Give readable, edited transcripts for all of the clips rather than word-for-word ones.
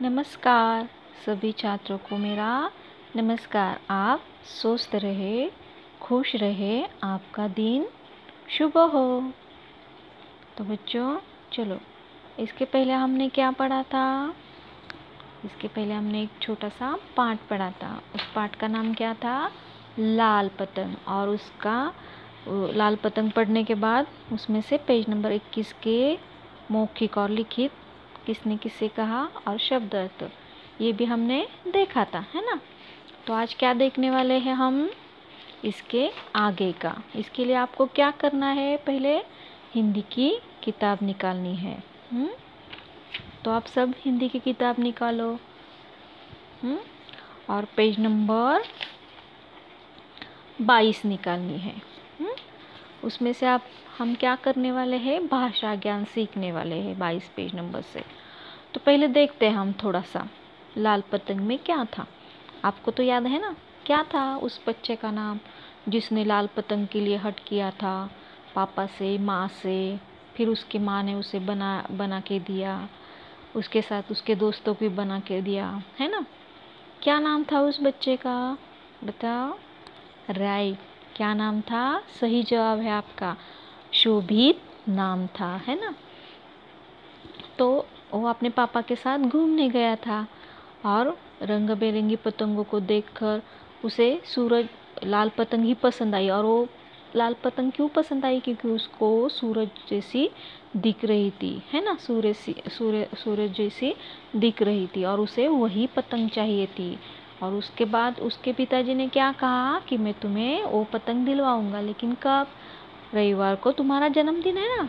नमस्कार सभी छात्रों को मेरा नमस्कार। आप स्वस्थ रहे, खुश रहे, आपका दिन शुभ हो। तो बच्चों चलो, इसके पहले हमने क्या पढ़ा था? इसके पहले हमने एक छोटा सा पाठ पढ़ा था। उस पाठ का नाम क्या था? लाल पतंग। और उसका लाल पतंग पढ़ने के बाद उसमें से पेज नंबर 21 के मौखिक और लिखित किसने किससे कहा और शब्द अर्थ, ये भी हमने देखा था, है ना। तो आज क्या देखने वाले हैं हम? इसके आगे का। इसके लिए आपको क्या करना है? पहले हिंदी की किताब निकालनी है। तो आप सब हिंदी की किताब निकालो। और पेज नंबर 22 निकालनी है। उसमें से हम क्या करने वाले हैं? भाषा ज्ञान सीखने वाले हैं 22 पेज नंबर से। तो पहले देखते हैं हम थोड़ा सा लाल पतंग में क्या था। आपको तो याद है ना, क्या था उस बच्चे का नाम जिसने लाल पतंग के लिए हट किया था पापा से, माँ से। फिर उसकी माँ ने उसे बना के दिया, उसके साथ उसके दोस्तों को भी बना के दिया, है ना। क्या नाम था उस बच्चे का? बताओ। राइट, क्या नाम था? सही जवाब है आपका, शोभित नाम था, है ना। तो वो अपने पापा के साथ घूमने गया था और रंग बिरंगी पतंगों को देखकर उसे लाल पतंग ही पसंद आई। और वो लाल पतंग क्यों पसंद आई? क्योंकि उसको सूरज जैसी दिख रही थी, है ना। सूरज जैसी दिख रही थी और उसे वही पतंग चाहिए थी। और उसके बाद उसके पिताजी ने क्या कहा कि मैं तुम्हें वो पतंग दिलवाऊंगा, लेकिन कब? रविवार को तुम्हारा जन्मदिन है ना,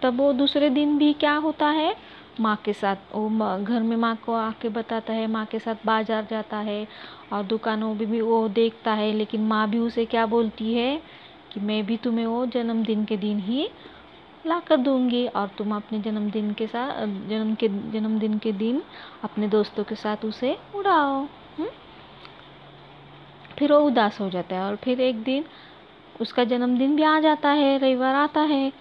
तब वो दूसरे दिन भी क्या होता है? माँ के साथ वो घर में माँ को आके बताता है, माँ के साथ बाजार जाता है और दुकानों में भी वो देखता है। लेकिन माँ भी उसे क्या बोलती है कि मैं भी तुम्हें वो जन्मदिन के दिन ही ला कर दूँगी और तुम अपने जन्मदिन के दिन अपने दोस्तों के साथ उसे उड़ाओ। फिर वो उदास हो जाता है और फिर एक दिन उसका जन्मदिन भी आ जाता है, रविवार आता है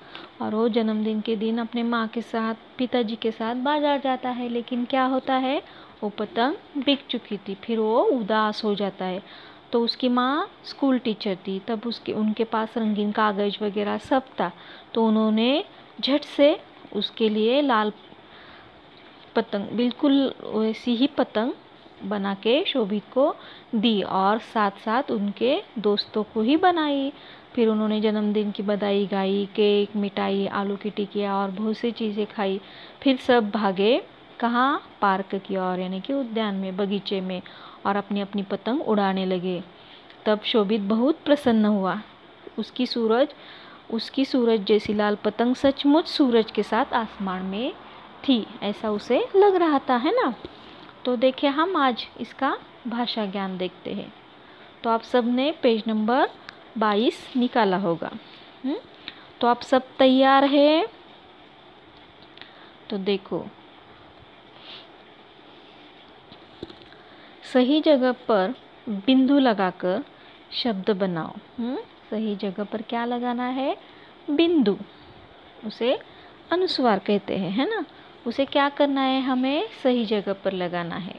और वो जन्मदिन के दिन अपने माँ के साथ, पिताजी के साथ बाजार जाता है। लेकिन क्या होता है? वो पतंग बिक चुकी थी। फिर वो उदास हो जाता है। तो उसकी माँ स्कूल टीचर थी, तब उनके पास रंगीन कागज वगैरह सब था। तो उन्होंने झट से उसके लिए लाल पतंग, बिल्कुल वैसी ही पतंग बना के शोभित को दी और साथ साथ उनके दोस्तों को ही बनाई। फिर उन्होंने जन्मदिन की बधाई गाई, केक, मिठाई, आलू की टिकिया और बहुत सी चीज़ें खाई। फिर सब भागे कहाँ? पार्क की ओर, यानी कि उद्यान में, बगीचे में, और अपनी अपनी पतंग उड़ाने लगे। तब शोभित बहुत प्रसन्न हुआ। उसकी सूरज जैसी लाल पतंग सचमुच सूरज के साथ आसमान में थी, ऐसा उसे लग रहा था, है ना। तो देखिए, हम आज इसका भाषा ज्ञान देखते हैं। तो आप सब ने पेज नंबर 22 निकाला होगा। तो आप सब तैयार हैं? तो देखो, सही जगह पर बिंदु लगाकर शब्द बनाओ। सही जगह पर क्या लगाना है? बिंदु। उसे अनुस्वार कहते हैं, है ना। उसे क्या करना है? हमें सही जगह पर लगाना है।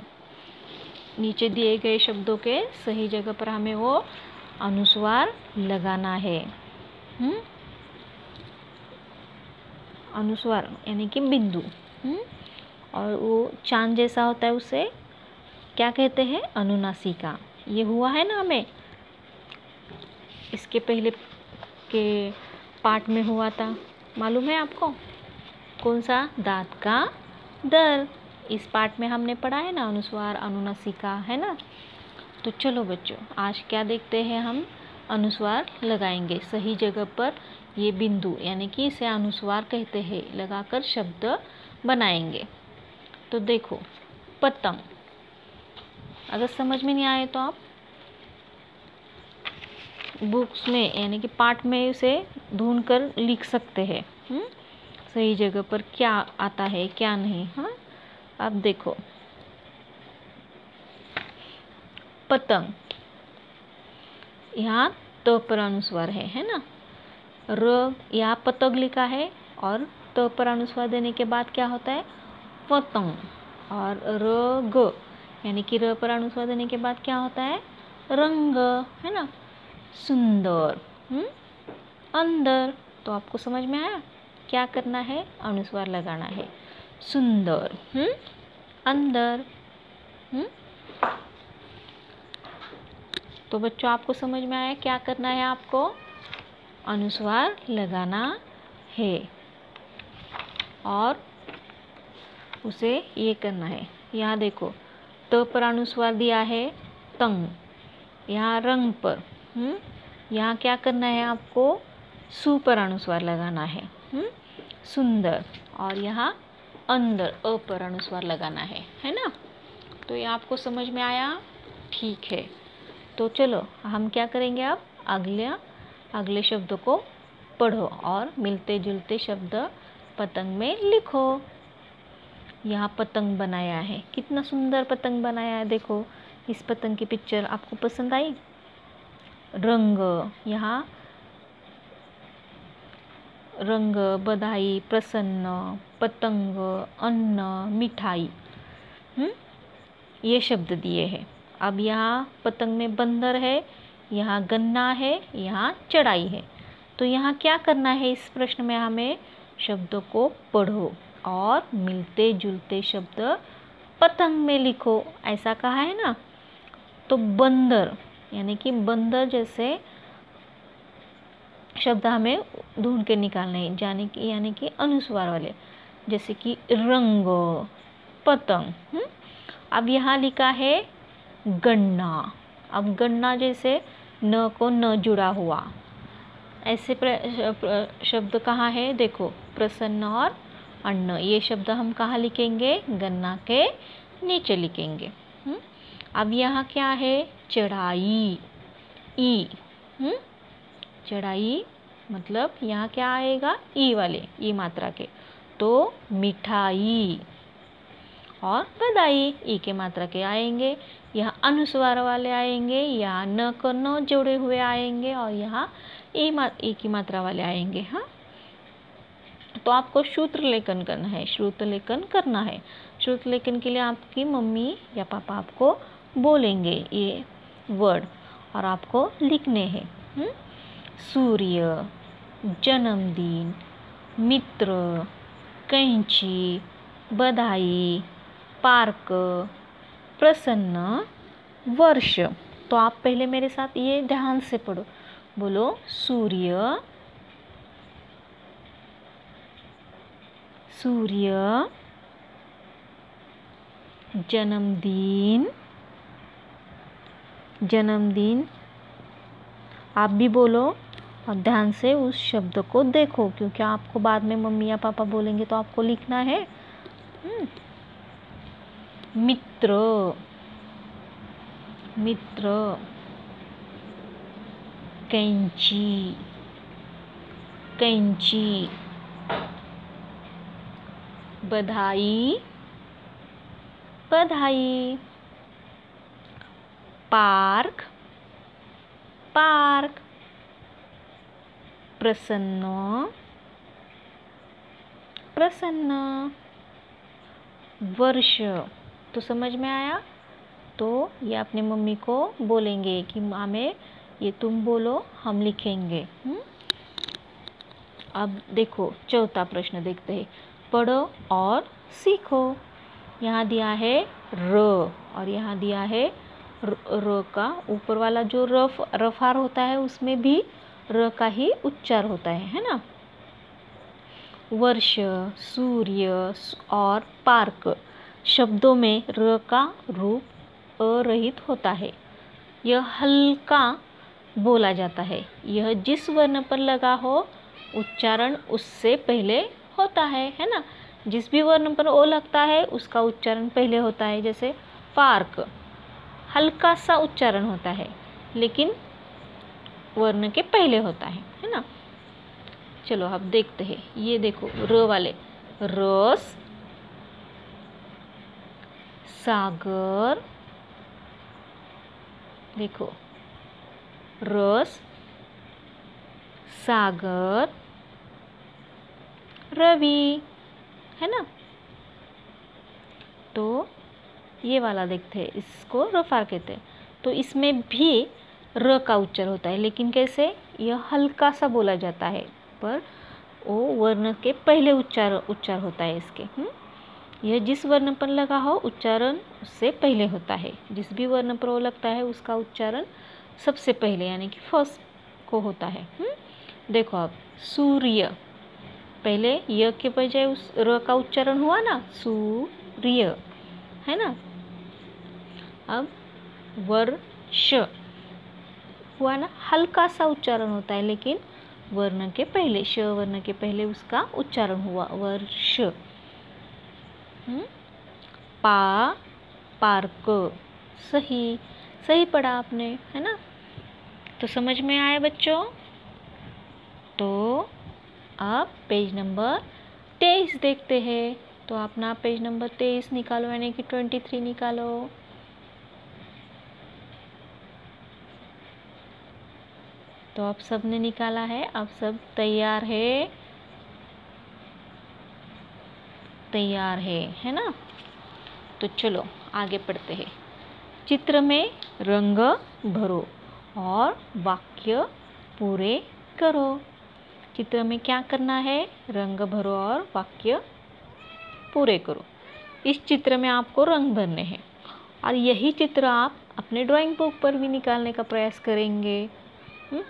नीचे दिए गए शब्दों के सही जगह पर हमें वो अनुस्वार लगाना है। अनुस्वार यानी कि बिंदु। और वो चांद जैसा होता है, उसे क्या कहते हैं? अनुनासिका। ये हुआ है ना हमें, इसके पहले के पाठ में हुआ था, मालूम है आपको? कौन सा? दांत का दर। इस पाठ में हमने पढ़ा है ना, अनुस्वार, अनुनासिका, है ना। तो चलो बच्चों, आज क्या देखते हैं हम? अनुस्वार लगाएंगे सही जगह पर। ये बिंदु यानी कि इसे अनुस्वार कहते हैं, लगाकर शब्द बनाएंगे। तो देखो, पतंग। अगर समझ में नहीं आए तो आप बुक्स में यानी कि पाठ में उसे ढूंढ कर लिख सकते हैं। सही जगह पर क्या आता है, क्या नहीं। अब देखो, पतंग, यहाँ त पर अनुस्वार है ना। र यहाँ पतंग लिखा है और त पर अनुस्वार देने के बाद क्या होता है? पतंग। और र ग यानी कि र पर अनुस्वार देने के बाद क्या होता है, रंग, है ना। सुंदर, अंदर। तो आपको समझ में आया क्या करना है, अनुस्वार लगाना है। सुंदर, अंदर। तो बच्चों आपको समझ में आया क्या करना है, आपको अनुस्वार लगाना है और उसे ये करना है। यहाँ देखो त पर अनुस्वार दिया है तंग, यहाँ रंग पर, यहाँ क्या करना है आपको, सु पर अनुस्वार लगाना है, सुंदर। और यहाँ अंदर अ पर अनुस्वार लगाना है ना। तो ये आपको समझ में आया, ठीक है। तो चलो हम क्या करेंगे, अब अगले शब्दों को पढ़ो और मिलते जुलते शब्द पतंग में लिखो। यहाँ पतंग बनाया है, कितना सुंदर पतंग बनाया है, देखो इस पतंग की पिक्चर आपको पसंद आई। रंग, यहाँ रंग, बधाई, प्रसन्न, पतंग, अन्न, मिठाई, ये शब्द दिए हैं। अब यहाँ पतंग में बंदर है, यहाँ गन्ना है, यहाँ चढ़ाई है। तो यहाँ क्या करना है, इस प्रश्न में हमें शब्दों को पढ़ो और मिलते जुलते शब्द पतंग में लिखो, ऐसा कहा है ना। तो बंदर यानी कि बंदर जैसे शब्द हमें ढूंढ के निकालने हैं, यानी कि अनुस्वार वाले, जैसे कि रंग, पतंग। अब यहाँ लिखा है गन्ना। अब गन्ना जैसे न को न जुड़ा हुआ, ऐसे शब्द कहाँ है, देखो प्रसन्न और अन्न, ये शब्द हम कहाँ लिखेंगे, गन्ना के नीचे लिखेंगे। अब यहाँ क्या है, चढ़ाई, ई, चढ़ाई मतलब यहाँ क्या आएगा, ई वाले, ई मात्रा के। तो मिठाई और बधाई ई के मात्रा के आएंगे। यहाँ अनुस्वार वाले आएंगे, यहाँ न को न जोड़े हुए आएंगे और यहाँ ई की मात्रा वाले आएंगे। हाँ, तो आपको सूत्र लेखन करना है, सूत्र लेखन करना है। सूत्र लेखन के लिए आपकी मम्मी या पापा आपको बोलेंगे ये वर्ड और आपको लिखने हैं। सूर्य, जन्मदिन, मित्र, कैंची, बधाई, पार्क, प्रसन्न, वर्ष। तो आप पहले मेरे साथ ये ध्यान से पढ़ो, बोलो सूर्य, सूर्य, जन्मदिन, जन्मदिन। आप भी बोलो और ध्यान से उस शब्द को देखो, क्योंकि आपको बाद में मम्मी या पापा बोलेंगे तो आपको लिखना है। मित्र, मित्र, कैंची, कैंची, बधाई, बधाई, पार्क, पार्क, प्रसन्न, प्रसन्न, वर्ष। तो समझ में आया। तो ये अपने मम्मी को बोलेंगे कि हमें ये तुम बोलो, हम लिखेंगे। अब देखो चौथा प्रश्न देखते हैं, पढ़ो और सीखो। यहाँ दिया है र और यहाँ दिया है र का ऊपर वाला जो रफार होता है उसमें भी र का ही उच्चार होता है ना। वर्ष, सूर्य और पार्क शब्दों में र का रूप अरहित होता है। यह हल्का बोला जाता है। यह जिस वर्ण पर लगा हो उच्चारण उससे पहले होता है ना। जिस भी वर्ण पर ओ लगता है उसका उच्चारण पहले होता है। जैसे पार्क हल्का सा उच्चारण होता है लेकिन वर्ण के पहले होता है ना। चलो अब देखते हैं। ये देखो र वाले, रस, सागर, देखो रस, सागर, रवि, है ना। तो ये वाला देखते हैं, इसको रफार कहते हैं। तो इसमें भी र का उच्चार होता है, लेकिन कैसे? यह हल्का सा बोला जाता है, पर वो वर्ण के पहले उच्चार होता है इसके। यह जिस वर्ण पर लगा हो उच्चारण उससे पहले होता है। जिस भी वर्ण पर वो लगता है उसका उच्चारण सबसे पहले यानी कि फर्स्ट को होता है। देखो अब सूर्य, पहले य के बजाय उस र का उच्चारण हुआ ना, सूर्य, है ना। अब वर्ष हुआ ना, हल्का सा उच्चारण होता है, लेकिन वर्ण के पहले, श वर्ण के पहले उसका उच्चारण हुआ, वर्ष। पार्क, सही सही पढ़ा आपने, है ना। तो समझ में आया बच्चों? तो अब पेज नंबर 23 देखते हैं। तो अपना पेज नंबर 23 निकालो, यानी कि 23 निकालो। तो अब सब ने निकाला है, अब सब तैयार है ना। तो चलो आगे पढ़ते हैं। चित्र में रंग भरो और वाक्य पूरे करो। चित्र में क्या करना है? रंग भरो और वाक्य पूरे करो। इस चित्र में आपको रंग भरने हैं और यही चित्र आप अपने ड्राइंग बुक पर भी निकालने का प्रयास करेंगे।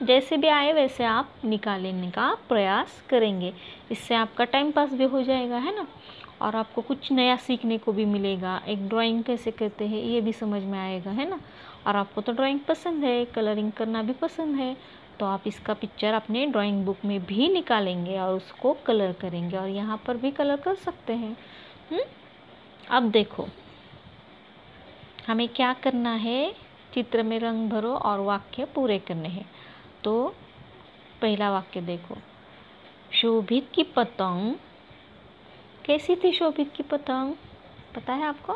जैसे भी आए वैसे आप निकालने का प्रयास करेंगे। इससे आपका टाइम पास भी हो जाएगा, है ना, और आपको कुछ नया सीखने को भी मिलेगा। एक ड्राइंग कैसे करते हैं ये भी समझ में आएगा, है ना। और आपको तो ड्राइंग पसंद है, कलरिंग करना भी पसंद है, तो आप इसका पिक्चर अपने ड्राइंग बुक में भी निकालेंगे और उसको कलर करेंगे, और यहाँ पर भी कलर कर सकते हैं। अब देखो हमें क्या करना है, चित्र में रंग भरो और वाक्य पूरे करने हैं। तो पहला वाक्य देखो, शोभित की पतंग, कैसी थी शोभित की पतंग? पता है आपको?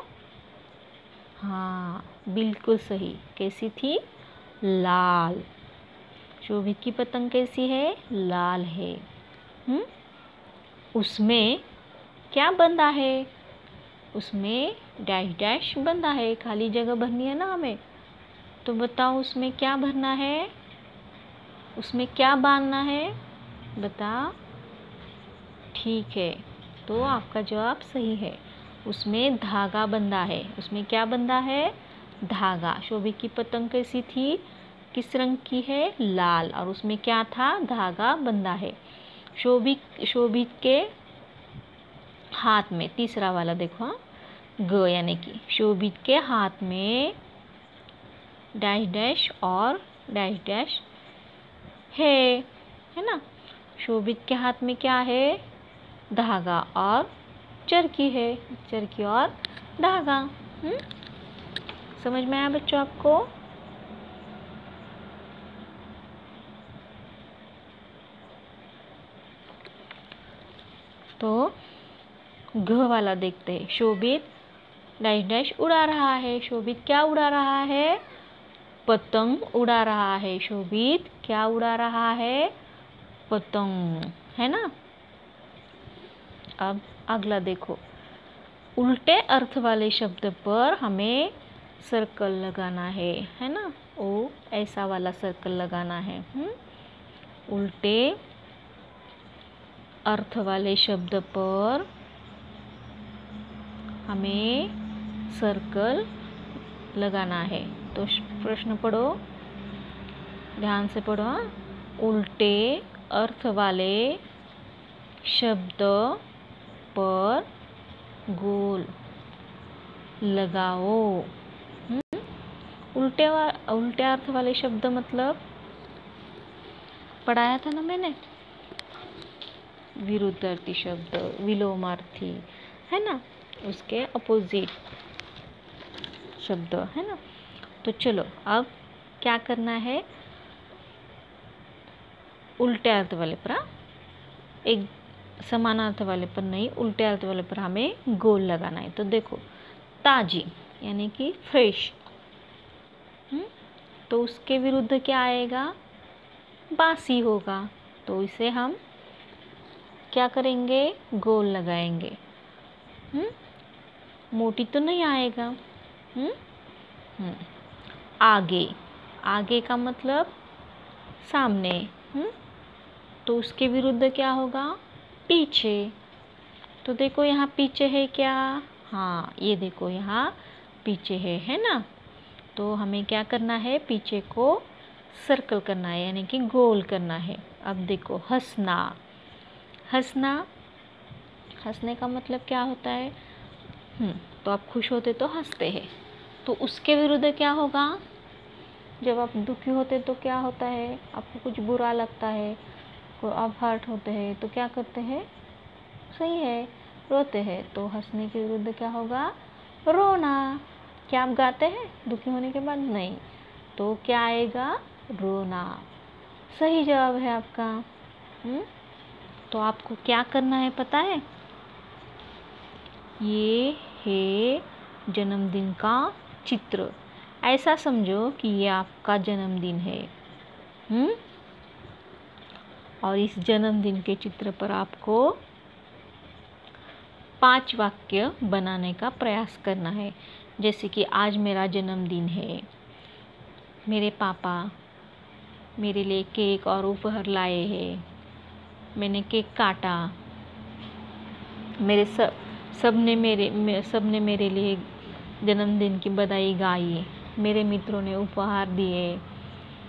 हाँ बिल्कुल सही, कैसी थी? लाल। शोभित की पतंग कैसी है? लाल है। उसमें क्या बंधा है? उसमें डैश डैश बंधा है, खाली जगह भरनी है ना हमें। तो बताओ उसमें क्या भरना है, उसमें क्या बांधना है? बता। ठीक है, तो आपका जवाब सही है। उसमें धागा बंधा है। उसमें क्या बंधा है? धागा। शोभित की पतंग कैसी थी? किस रंग की है? लाल। और उसमें क्या था? धागा बंधा है। शोभित के हाथ में, तीसरा वाला देखो, ग यानी कि शोभित के हाथ में डैश डैश और डैश डैश है ना। शोभित के हाथ में क्या है? धागा और चरखी है, चरखी और धागा। समझ में आया बच्चों आपको? तो घ वाला देखते हैं। शोभित डैश डैश उड़ा रहा है। शोभित क्या उड़ा रहा है? पतंग उड़ा रहा है। शोभित क्या उड़ा रहा है? पतंग, है ना। अब अगला देखो, उल्टे अर्थ वाले शब्द पर हमें सर्कल लगाना है ना। ओ ऐसा वाला सर्कल लगाना है। उल्टे अर्थ वाले शब्द पर हमें सर्कल लगाना है। तो प्रश्न पढ़ो, ध्यान से पढ़ो। उल्टे अर्थ वाले शब्द पर गोल लगाओ। उल्टे अर्थ वाले शब्द मतलब पढ़ाया था ना मैंने, विरुद्धार्थी शब्द, विलोमार्थी, है ना, उसके अपोजिट शब्द, है ना। तो चलो अब क्या करना है, उल्टे अर्थ वाले पर, एक समान अर्थ वाले पर नहीं, उल्टे अर्थ वाले पर हमें गोल लगाना है। तो देखो, ताजी यानी कि फ्रेश, तो उसके विरुद्ध क्या आएगा? बासी होगा। तो इसे हम क्या करेंगे? गोल लगाएंगे। मोटी तो नहीं आएगा। आगे, आगे का मतलब सामने। तो उसके विरुद्ध क्या होगा? पीछे। तो देखो यहाँ पीछे है क्या? हाँ, ये देखो यहाँ पीछे है ना। तो हमें क्या करना है? पीछे को सर्कल करना है, यानी कि गोल करना है। अब देखो हंसना, हंसना, हंसने का मतलब क्या होता है? तो आप खुश होते तो हंसते हैं। तो उसके विरुद्ध क्या होगा? जब आप दुखी होते तो क्या होता है? आपको कुछ बुरा लगता है, आप हर्ट होते हैं तो क्या करते हैं? सही है, रोते हैं। तो हंसने के विरुद्ध क्या होगा? रोना। क्या आप गाते हैं दुखी होने के बाद? नहीं। तो क्या आएगा? रोना। सही जवाब है आपका। तो आपको क्या करना है पता है? ये है जन्मदिन का चित्र। ऐसा समझो कि ये आपका जन्मदिन है। और इस जन्मदिन के चित्र पर आपको 5 वाक्य बनाने का प्रयास करना है। जैसे कि आज मेरा जन्मदिन है, मेरे पापा मेरे लिए केक और उपहार लाए हैं, मैंने केक काटा, मेरे सबने मेरे लिए जन्मदिन की बधाई गाई, मेरे मित्रों ने उपहार दिए।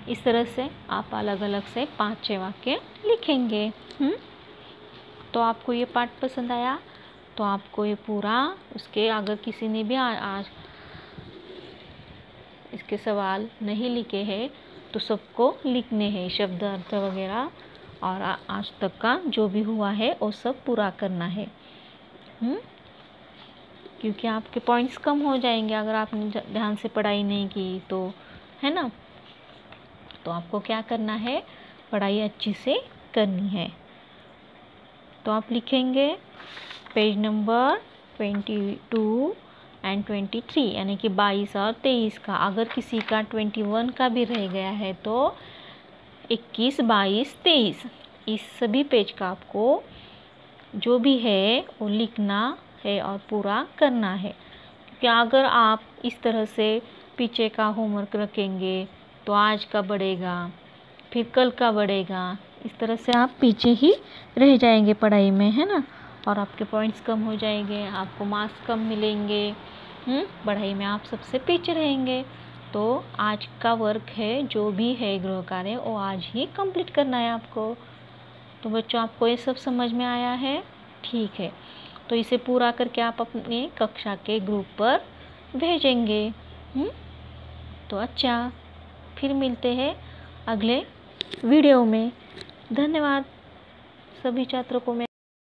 इस तरह से आप अलग अलग से 5-6 वाक्य लिखेंगे। तो आपको ये पाठ पसंद आया तो आपको ये पूरा, उसके अगर किसी ने भी आज इसके सवाल नहीं लिखे हैं तो सबको लिखने हैं, शब्द अर्थ वगैरह, और आज तक का जो भी हुआ है वो सब पूरा करना है। क्योंकि आपके पॉइंट्स कम हो जाएंगे अगर आपने ध्यान से पढ़ाई नहीं की तो, है ना। तो आपको क्या करना है? पढ़ाई अच्छी से करनी है। तो आप लिखेंगे पेज नंबर 22 एंड 23, यानी कि 22 और 23 का। अगर किसी का 21 का भी रह गया है तो 21, 22, 23 इस सभी पेज का आपको जो भी है वो लिखना है और पूरा करना है। क्योंकि अगर आप इस तरह से पीछे का होमवर्क रखेंगे तो आज का बढ़ेगा, फिर कल का बढ़ेगा, इस तरह से आप पीछे ही रह जाएंगे पढ़ाई में, है ना। और आपके पॉइंट्स कम हो जाएंगे, आपको मार्क्स कम मिलेंगे, पढ़ाई में आप सबसे पीछे रहेंगे। तो आज का वर्क है, जो भी है गृह कार्य, वो आज ही कंप्लीट करना है आपको। तो बच्चों आपको ये सब समझ में आया है? ठीक है, तो इसे पूरा करके आप अपने कक्षा के ग्रुप पर भेजेंगे। तो अच्छा, फिर मिलते हैं अगले वीडियो में। धन्यवाद सभी छात्रों को।